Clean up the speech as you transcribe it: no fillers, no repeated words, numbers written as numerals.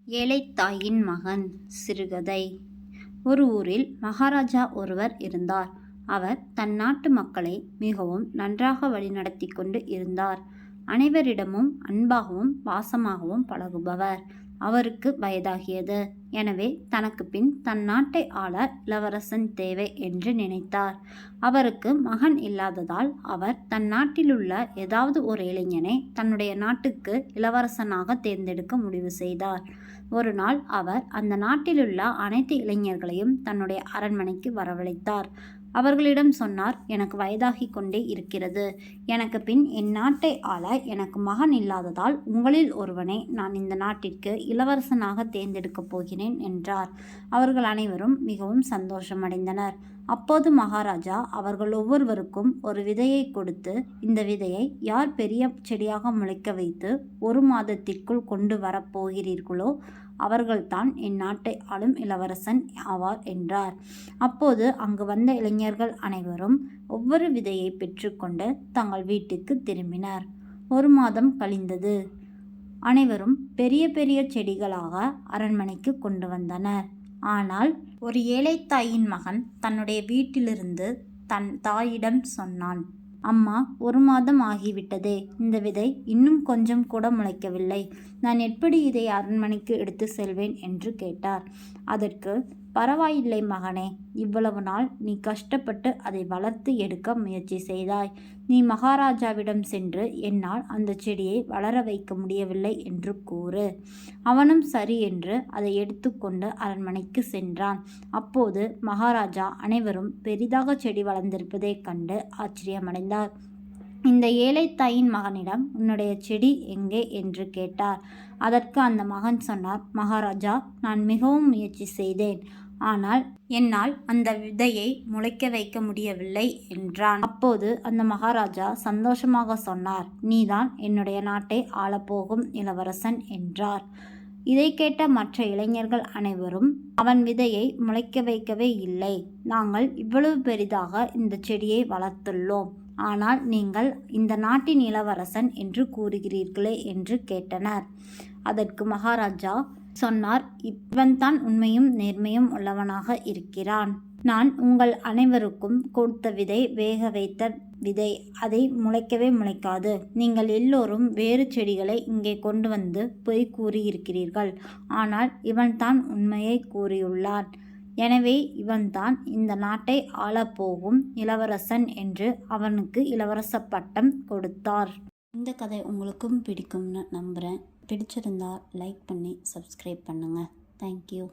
ஏழைத்தாயின் மகன். சிறுகதை. ஒரு ஊரில் மகாராஜா ஒருவர் இருந்தார். அவர் தன் நாட்டு மக்களை மிகவும் நன்றாக வழிநடத்தி கொண்டு இருந்தார். அனைவரிடமும் அன்பாகவும் பாசமாகவும் பழகுபவர். அவருக்கு வயதாகியது. எனவே தனக்கு பின் தன் நாட்டை ஆள இளவரசன் தேவை என்று நினைத்தார். அவருக்கு மகன் இல்லாததால் அவர் தன் நாட்டிலுள்ள ஏதாவது ஒரு இளைஞனை தன்னுடைய நாட்டுக்கு இளவரசனாக தேர்ந்தெடுக்க முடிவு செய்தார். ஒரு நாள் அவர் அந்த நாட்டிலுள்ள அனைத்து இளைஞர்களையும் தன்னுடைய அரண்மனைக்கு வரவழைத்தார். அவர்களிடம் சொன்னார், எனக்கு வயதாகி கொண்டே இருக்கிறது. எனக்கு பின் என் நாட்டை ஆள எனக்கு மகன் இல்லாததால் உங்களில் ஒருவனை நான் இந்த நாட்டிற்கு இளவரசனாக தேர்ந்தெடுக்கப் போகிறேன் என்றார். அவர்கள் அனைவரும் மிகவும் சந்தோஷமடைந்தனர். அப்போது மகாராஜா அவர்கள் ஒவ்வொருவருக்கும் ஒரு விதையை கொடுத்து, இந்த விதையை யார் பெரிய செடியாக முளைக்க வைத்து 1 மாதத்திற்குள் கொண்டு வரப்போகிறீர்களோ அவர்கள்தான் என் நாட்டை ஆளும் இளவரசன் ஆவார் என்றார். அப்போது அங்கு வந்த இளைஞர்கள் அனைவரும் ஒவ்வொரு விதையை பெற்றுக்கொண்டு தங்கள் வீட்டுக்கு திரும்பினர். 1 மாதம் கழிந்தது. அனைவரும் பெரிய பெரிய செடிகளாக அரண்மனைக்கு கொண்டு வந்தனர். ஆனால் ஒரு ஏழைத்தாயின் மகன் தன்னுடைய வீட்டிலிருந்து தன் தாயிடம் சொன்னான், அம்மா, 1 மாதம் ஆகிவிட்டதே, இந்த விதை இன்னும் கொஞ்சம் கூட முளைக்கவில்லை. நான் எப்படி இதை அரண்மனைக்கு எடுத்து செல்வேன் என்று கேட்டார். அதற்கு, பரவாயில்லை மகனே, இவ்வளவு நாள் நீ கஷ்டப்பட்டு அதை வளர்த்து எடுக்க முயற்சி செய்தாய். நீ மகாராஜாவிடம் சென்று என்னால் அந்த செடியை வளர வைக்க முடியவில்லை என்று கூறு. அவனும் சரி என்று அதை எடுத்துக்கொண்டு அரண்மனைக்கு சென்றான். அப்போது மகாராஜா அனைவரும் பெரிதாக செடி வளர்ந்திருப்பதைக் கண்டு ஆச்சரியமடைந்தார். இந்த ஏழைத்தாயின் மகனிடம் உன்னுடைய செடி எங்கே என்று கேட்டார். அதற்கு அந்த மகன் சொன்னார், மகாராஜா, நான் மிகவும் முயற்சி செய்தேன். ஆனால் என்னால் அந்த விதையை முளைக்க வைக்க முடியவில்லை என்றான். அப்போது அந்த மகாராஜா சந்தோஷமாக சொன்னார், நீதான் என்னுடைய நாட்டை ஆளப்போகும் இளவரசன் என்றார். இதை கேட்ட மற்ற இளைஞர்கள் அனைவரும், அவன் விதையை முளைக்க வைக்கவே இல்லை. நாங்கள் இவ்வளவு பெரிதாக இந்த செடியை வளர்த்துள்ளோம். ஆனால் நீங்கள் இந்த நாட்டின் இளவரசன் என்று கூறுகிறீர்களே என்று கேட்டனர். அதற்கு மகாராஜா சொன்னார், இவன்தான் உண்மையும் நேர்மையும் உள்ளவனாக இருக்கிறான். நான் உங்கள் அனைவருக்கும் கொடுத்த விதை வேக வைத்த விதை. அதை முளைக்கவே முளைக்காது. நீங்கள் எல்லோரும் வேறு செடிகளை இங்கே கொண்டு வந்து பொய் கூறியிருக்கிறீர்கள். ஆனால் இவன்தான் உண்மையை கூறியுள்ளான். எனவே இவன்தான் இந்த நாட்டை ஆளப்போகும் இளவரசன் என்று அவனுக்கு இளவரச பட்டம் கொடுத்தார். இந்த கதை உங்களுக்கும் பிடிக்கும்னு நம்புகிறேன். பிடிச்சிருந்தா லைக் பண்ணி சப்ஸ்கிரைப் பண்ணுங்கள். தேங்க்யூ.